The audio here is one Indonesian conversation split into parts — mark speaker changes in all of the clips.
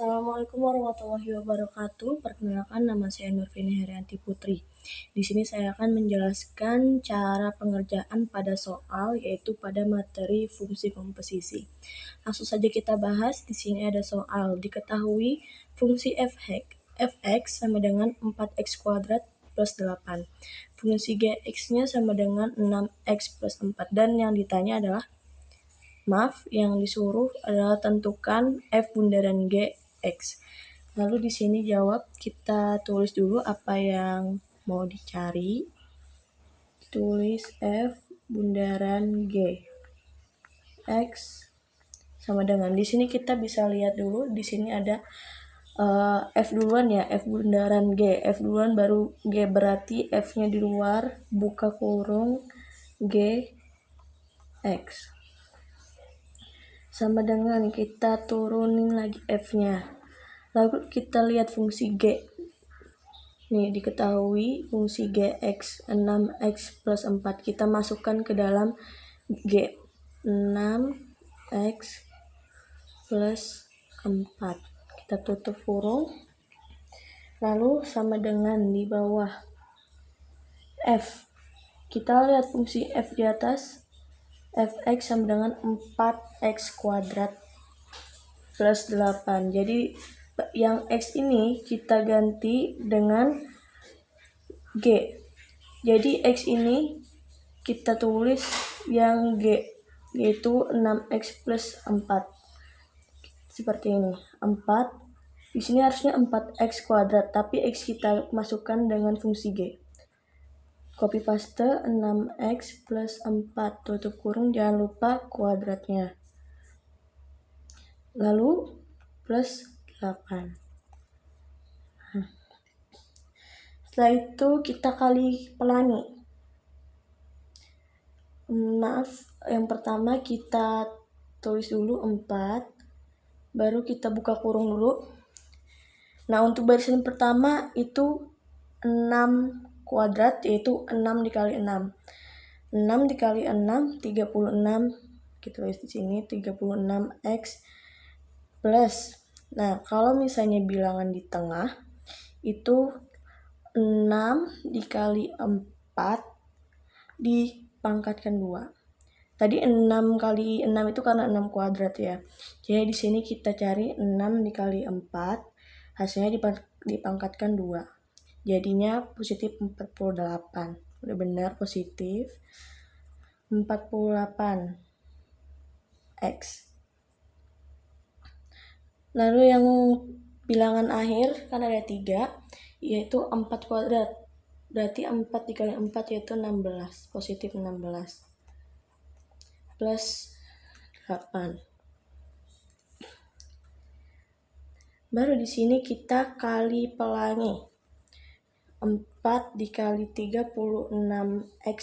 Speaker 1: Assalamualaikum warahmatullahi wabarakatuh. Perkenalkan, nama saya Nurvini Herianti Putri. Di sini saya akan menjelaskan cara pengerjaan pada soal, yaitu pada materi fungsi komposisi. Langsung saja kita bahas. Di sini ada soal. Diketahui fungsi fx sama dengan 4x kuadrat plus 8. Fungsi gx-nya sama dengan 6x plus 4. Dan yang ditanya adalah yang disuruh adalah tentukan f bundaran g x. Lalu di sini jawab, kita tulis dulu apa yang mau dicari. Tulis f bundaran g x sama dengan, di sini kita bisa lihat dulu, di sini ada f duluan ya, f bundaran g, f duluan baru g, berarti f-nya di luar, buka kurung, g x sama dengan, kita turunin lagi f-nya. Lalu kita lihat fungsi g. Nih, diketahui fungsi gx 6x plus 4. Kita masukkan ke dalam g. 6x plus 4. Kita tutup kurung. Lalu sama dengan di bawah f. Kita lihat fungsi f di atas. Fx sama dengan 4x kuadrat plus 8. Jadi yang x ini kita ganti dengan g. Jadi x ini kita tulis yang g, yaitu 6x plus 4. Seperti ini. 4. Di sini harusnya 4x kuadrat, tapi x kita masukkan dengan fungsi g. Copy paste 6x plus 4, tutup kurung, jangan lupa kuadratnya. Lalu plus 8. Setelah itu kita kali pelangi. Yang pertama kita tulis dulu 4, baru kita buka kurung dulu. Nah, untuk barisan pertama itu 6 kuadrat, yaitu 6 dikali 6. 6 dikali 6, 36. Kita tulis di sini 36x plus. Nah, kalau misalnya bilangan di tengah, itu 6 dikali 4 dipangkatkan 2. Tadi 6 kali 6 itu karena 6 kuadrat ya. Jadi di sini kita cari 6 dikali 4, hasilnya dipangkatkan 2. Jadinya positif 48. Udah benar, positif 48x. Lalu yang bilangan akhir kan ada 3, yaitu 4 kuadrat. Berarti 4 dikali 4 yaitu 16, positif 16 plus 8. Baru di sini kita kali pelangi. 4 dikali 36x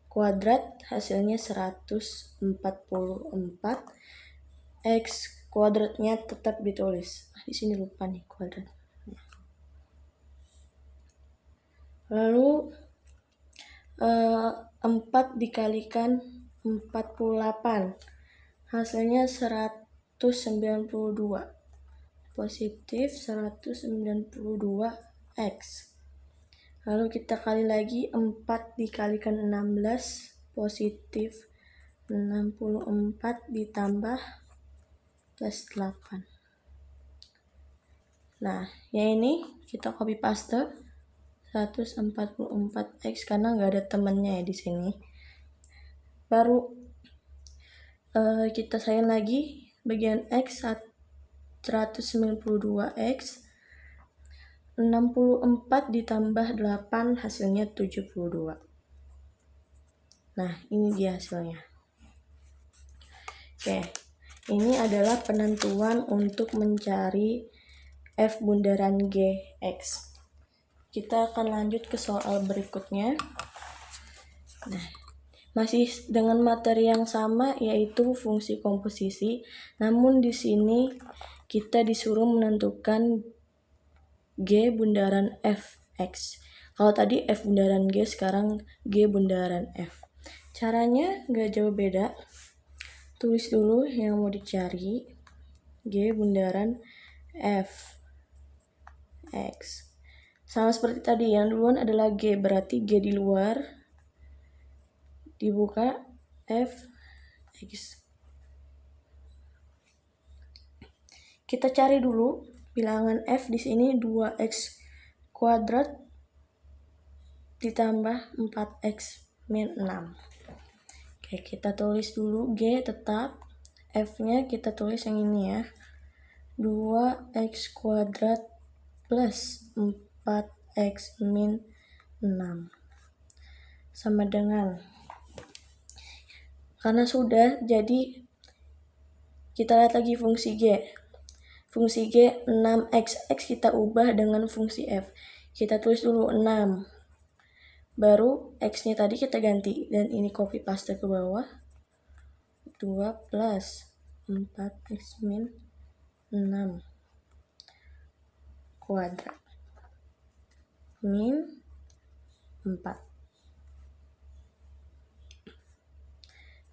Speaker 1: kuadrat, hasilnya 144. X kuadratnya tetap ditulis. Di sini lupa nih kuadrat. Lalu 4 dikalikan 48, hasilnya 192. Positif 192x. Lalu kita kali lagi, 4 dikalikan 16, positif 64 ditambah plus 8. Nah, yang ini kita copy paste 144x karena nggak ada temannya ya di sini. Baru kita sayang lagi bagian x, 192x. 64 ditambah 8 hasilnya 72. Nah, ini dia hasilnya. Oke, ini adalah penentuan untuk mencari f bundaran gx. Kita akan lanjut ke soal berikutnya. Nah, masih dengan materi yang sama, yaitu fungsi komposisi. Namun di sini kita disuruh menentukan g bundaran fx. Kalau tadi f bundaran g, sekarang g bundaran f. Caranya nggak jauh beda. Tulis dulu yang mau dicari, g bundaran F X. Sama seperti tadi, yang duluan adalah G, berarti G di luar, dibuka F X. Kita cari dulu bilangan F di sini 2x kuadrat ditambah 4x min 6. Oke, kita tulis dulu G tetap, F-nya kita tulis yang ini ya. 2x kuadrat plus 4x min 6 sama dengan, karena sudah, jadi kita lihat lagi fungsi G. Fungsi G 6x, X kita ubah dengan fungsi F. Kita tulis dulu 6. Baru X-nya tadi kita ganti, dan ini copy paste ke bawah. 2 plus 4x min 6 kuadrat min 4.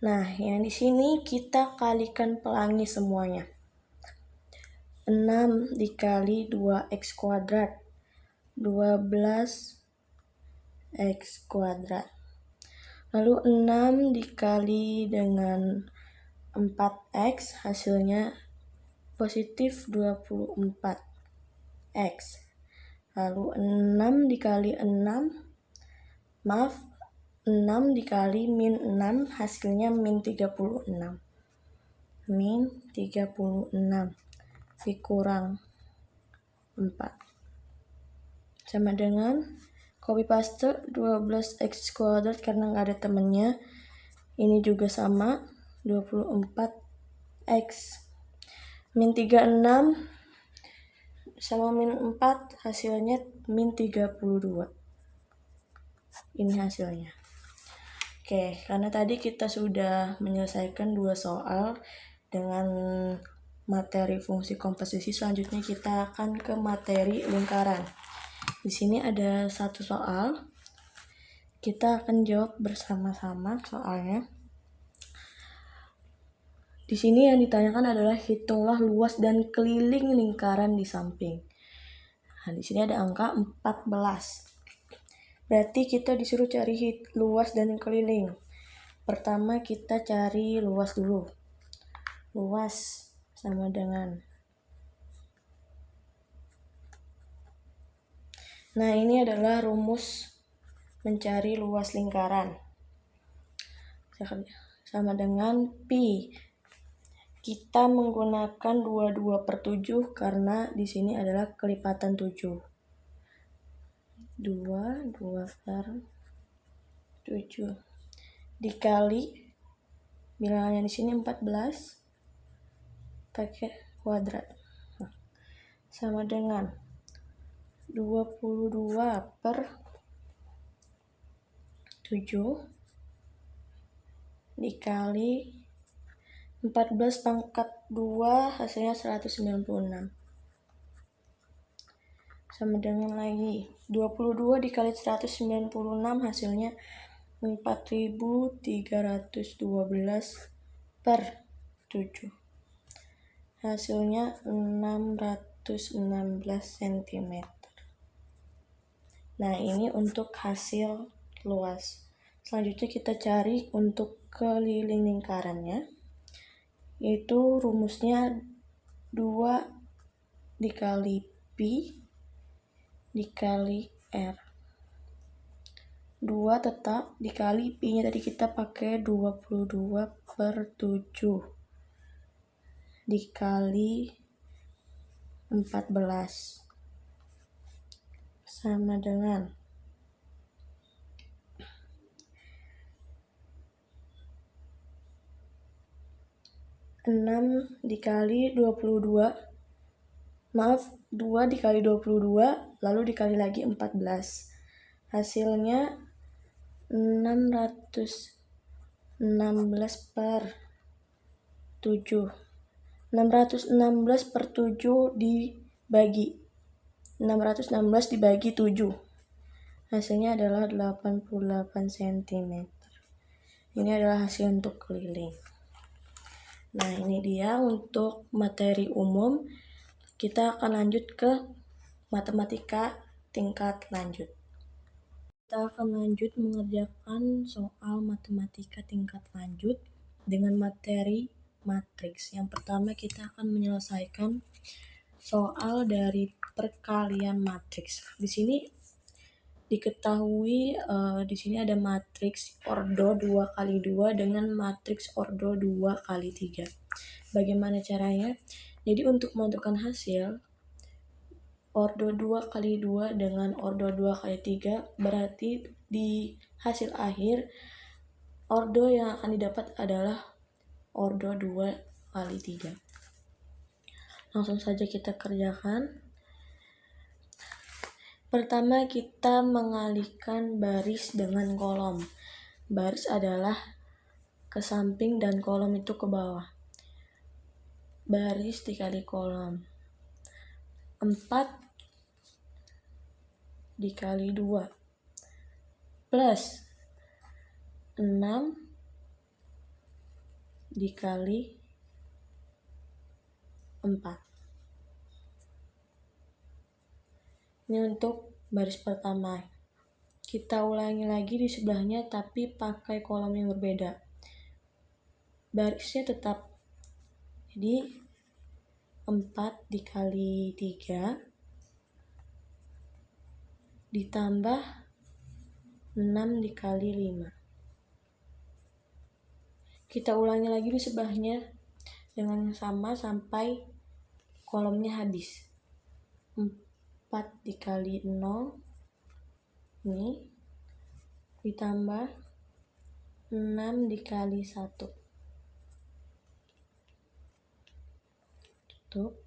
Speaker 1: Nah, yang di sini kita kalikan pelangi semuanya. 6 dikali 2x kuadrat, 12x kuadrat. Lalu 6 dikali dengan 4x, hasilnya positif 24x. Lalu 6 dikali 6, 6 dikali min 6, hasilnya min 36. Min 36 dikurang 4. Sama dengan copy paste 12x kuadrat karena nggak ada temennya. Ini juga sama, 24x. Min 36 sama min 4, hasilnya min 32. Ini hasilnya. Oke, karena tadi kita sudah menyelesaikan 2 soal dengan materi fungsi komposisi, selanjutnya kita akan ke materi lingkaran. Di sini ada 1 soal. Kita akan jawab bersama-sama soalnya. Di sini yang ditanyakan adalah hitunglah luas dan keliling lingkaran di samping. Nah, di sini ada angka 14. Berarti kita disuruh cari luas dan keliling. Pertama kita cari luas dulu. Luas sama dengan, nah ini adalah rumus mencari luas lingkaran. Sama dengan pi. Kita menggunakan 22/7 karena di sini adalah kelipatan 7. 2/7 dikali bilangannya di sini 14 pakai kuadrat, sama dengan 22/7 dikali 14 pangkat 2, hasilnya 196. Sama dengan lagi 22 dikali 196, hasilnya 4312/7. Hasilnya 616 cm. Nah, ini untuk hasil luas. Selanjutnya kita cari untuk keliling lingkarannya, yaitu rumusnya 2 dikali pi dikali R. 2 tetap dikali pi-nya tadi kita pakai 22/7 dikali 14 sama dengan 6 dikali 22, 2 dikali 22 lalu dikali lagi 14, hasilnya 616/7. 616/7 dibagi 7, hasilnya adalah 88 cm. Ini adalah hasil untuk keliling. Nah, ini dia untuk materi umum. Kita akan lanjut ke matematika tingkat lanjut. Kita akan lanjut mengerjakan soal matematika tingkat lanjut dengan materi matriks. Yang pertama kita akan menyelesaikan soal dari perkalian matriks. Di sini diketahui di sini ada matriks ordo 2 kali 2 dengan matriks ordo 2 kali 3. Bagaimana caranya? Jadi untuk menentukan hasil ordo 2 kali 2 dengan ordo 2 kali 3 berarti di hasil akhir ordo yang akan didapat adalah ordo 2 kali 3. Langsung saja kita kerjakan. Pertama kita mengalihkan baris dengan kolom. Baris adalah ke samping dan kolom itu ke bawah. Baris dikali kolom. 4 dikali 2 plus 6 dikali 4. Ini untuk baris pertama. Kita ulangi lagi di sebelahnya tapi pakai kolom yang berbeda. Barisnya tetap. Jadi 4 dikali 3 ditambah 6 dikali 5. Kita ulangi lagi di sebelahnya dengan yang sama sampai kolomnya habis. 4 dikali 0 ini ditambah 6 dikali 1. Tutup.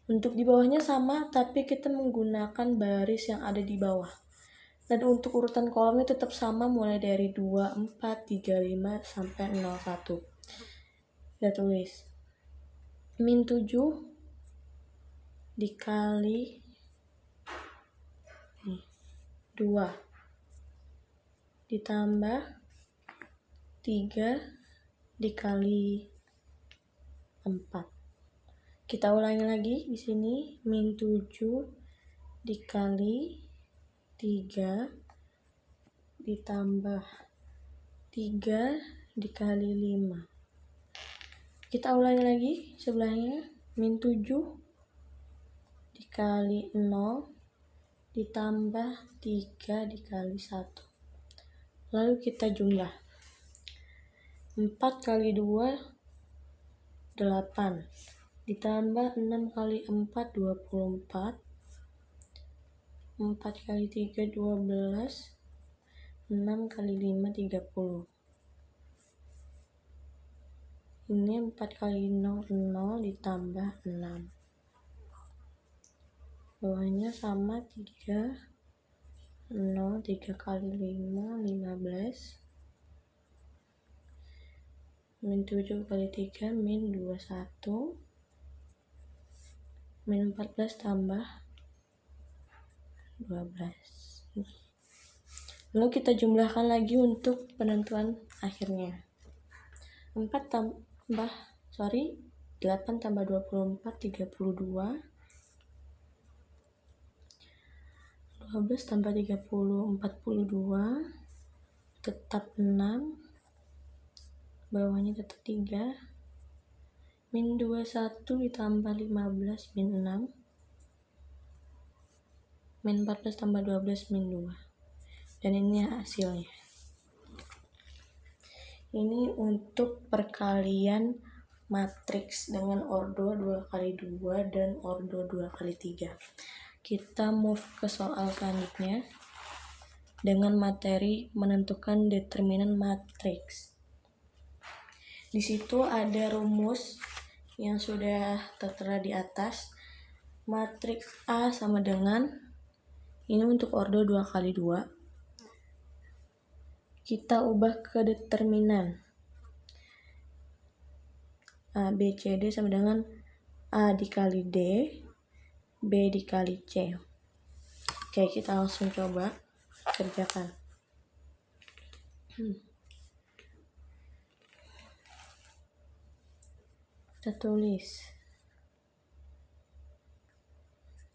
Speaker 1: Untuk di bawahnya sama tapi kita menggunakan baris yang ada di bawah. Dan untuk urutan kolomnya tetap sama mulai dari 2, 4, 3, 5 sampai 0, 1. Kita tulis min 7 dikali 2 ditambah 3 dikali 4. Kita ulangi lagi di sini min 7 dikali 3 ditambah 3 dikali 5. Kita ulangi lagi sebelahnya min 7 dikali 0 ditambah 3 dikali 1. Lalu kita jumlah. 4 kali 2 8 ditambah 6 kali 4 24. 4 kali 3 12. 6 kali 5 30. Ini 4 kali 0 0 ditambah 6. Bawahnya sama 3 0 3 kali 5 15. Min 7 kali 3 min 21. Min 14 tambah 12. Lalu kita jumlahkan lagi untuk penentuan akhirnya. 8 tambah 24 32. 12 tambah 30 42. Tetap 6. Bawahnya tetap 3. Min 21 ditambah 15 min 6. Min 14 tambah 12 min 2. Dan ini hasilnya. Ini untuk perkalian matriks dengan ordo 2 kali 2 dan ordo 2 kali 3. Kita move ke soal selanjutnya dengan materi menentukan determinan matriks. Di situ ada rumus yang sudah tertera di atas. Matriks A sama dengan ini untuk ordo 2 kali 2. Kita ubah ke determinan. A, B, C, D sama dengan A dikali D, B dikali C. Oke, kita langsung coba kerjakan. Kita tulis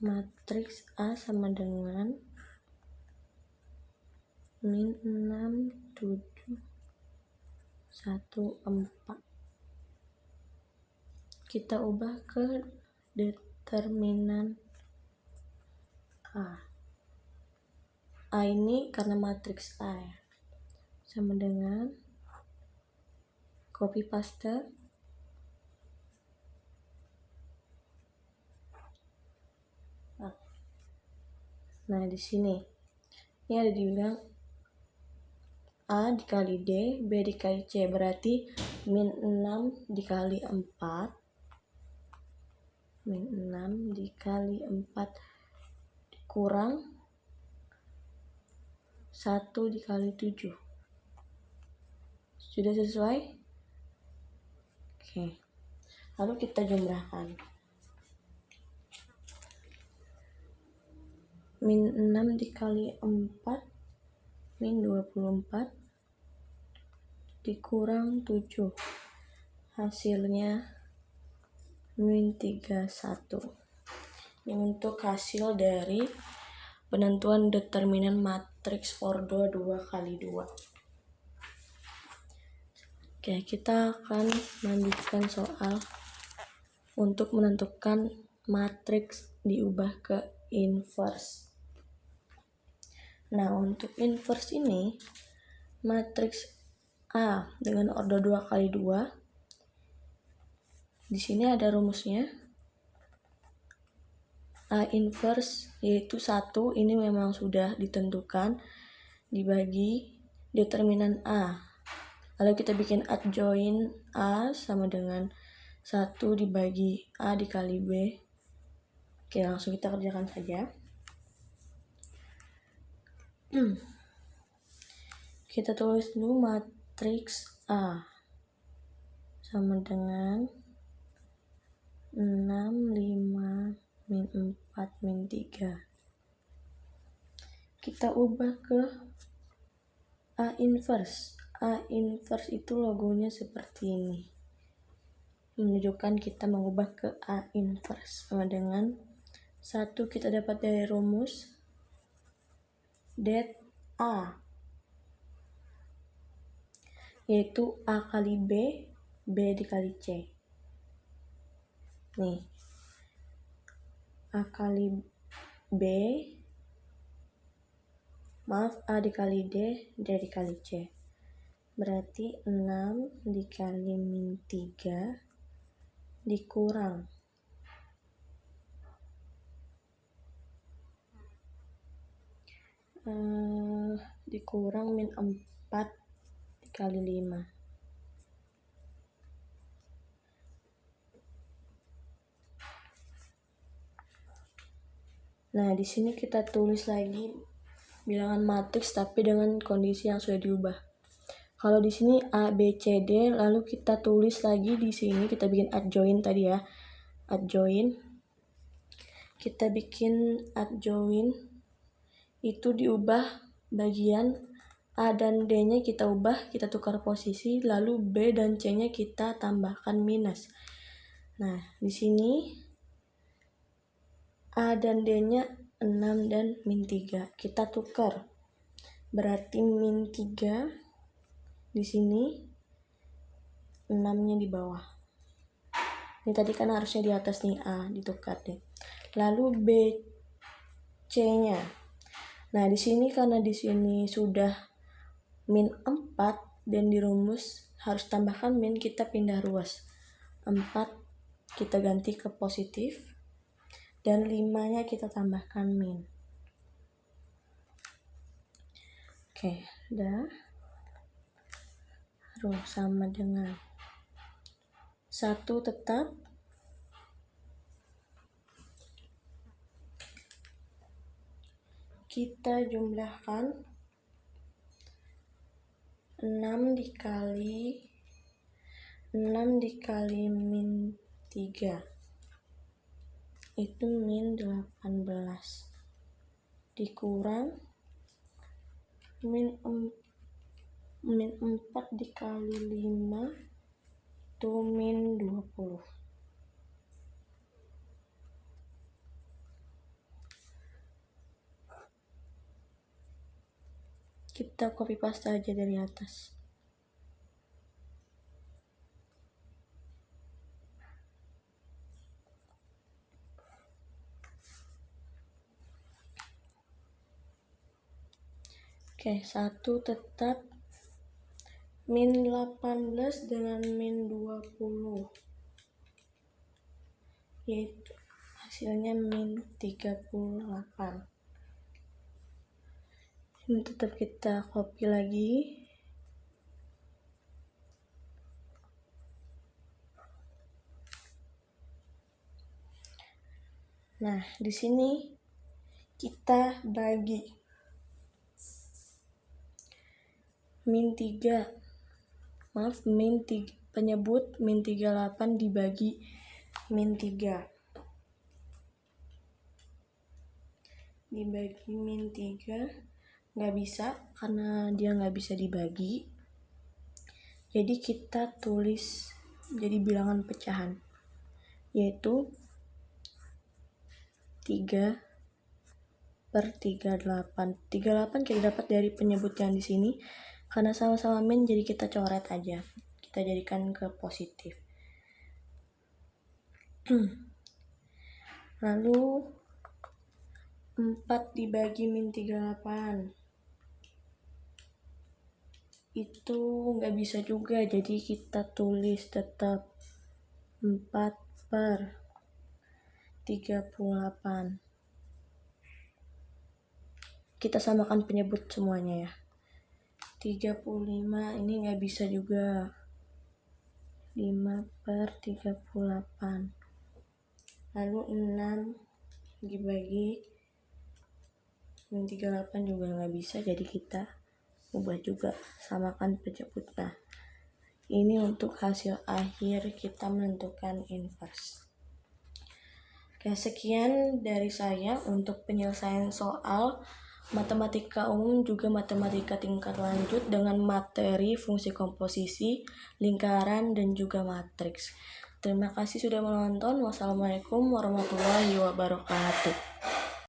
Speaker 1: matriks A sama dengan min 6, 7, 1, 4. Kita ubah ke determinan A. A ini karena matriks A ya, sama dengan copy paste. Nah, di sini ini ada dibilang A dikali D, B dikali C, berarti min 6 dikali 4, min 6 dikali 4 kurang 1 dikali 7. Sudah sesuai? Oke. Lalu kita jumlahkan. Min 6 dikali 4, min 24, dikurang 7. Hasilnya min 31. Ini untuk hasil dari penentuan determinan matriks Ordo 2 kali 2. Oke, kita akan melanjutkan soal untuk menentukan matriks diubah ke inverse. Nah, untuk inverse ini, matriks A dengan ordo 2 kali 2. Di sini ada rumusnya. A inverse yaitu 1, ini memang sudah ditentukan, dibagi determinan A. Lalu kita bikin adjoin A sama dengan 1 dibagi A dikali B. Oke, langsung kita kerjakan saja. Kita tulis dulu matriks A sama dengan 6, 5, min 4, min 3. Kita ubah ke A inverse. A inverse itu logonya seperti ini, menunjukkan kita mengubah ke A inverse, sama dengan 1 kita dapat dari rumus det A, yaitu A kali B, B dikali C. Nih, A kali B, A dikali D, D dikali C. Berarti 6 dikali min 3 dikurang min 4 dikali 5. Nah, di sini kita tulis lagi bilangan matriks tapi dengan kondisi yang sudah diubah. Kalau di sini A, B, C, D, lalu kita tulis lagi di sini, kita bikin adjoin tadi ya. Adjoin. Kita bikin adjoin itu diubah bagian A dan D-nya kita ubah, kita tukar posisi, lalu B dan C-nya kita tambahkan minus. Nah, di sini A dan D-nya 6 dan min 3. Kita tukar. Berarti min 3 di sini, 6-nya di bawah. Ini tadi kan harusnya di atas nih A, ditukar deh. Lalu B, C-nya. Nah, di sini karena di sini sudah min 4 dan di rumus harus tambahkan min, kita pindah ruas. 4 kita ganti ke positif dan 5-nya kita tambahkan min. Oke, udah. Lalu sama dengan 1 tetap. Kita jumlahkan 6 dikali min 3 itu min 18 dikurang min 4 dikali 5 itu min 20. kita copy paste aja dari atas. Oke, 1 tetap min 18 dengan min 20, yaitu hasilnya min 38. Ini tetap kita copy lagi. Nah, di sini kita bagi min 3, penyebut min 38 dibagi min 3. Dibagi min 3 nggak bisa karena dia nggak bisa dibagi. Jadi kita tulis jadi bilangan pecahan, yaitu 3/38. 38 kita dapat dari penyebut yang di sini. Karena sama-sama min, jadi kita coret aja. Kita jadikan ke positif. Lalu 4 dibagi min 38. Itu nggak bisa juga, jadi kita tulis tetap 4/38. Kita samakan penyebut semuanya ya. 35 ini nggak bisa juga. 5/38. Lalu 6 dibagi min 38 juga nggak bisa, jadi kita ubah juga, samakan penyebutnya. Ini untuk hasil akhir kita menentukan inverse. Oke, sekian dari saya untuk penyelesaian soal matematika umum juga matematika tingkat lanjut dengan materi fungsi komposisi, lingkaran, dan juga matriks. Terima kasih sudah menonton. Wassalamualaikum warahmatullahi wabarakatuh.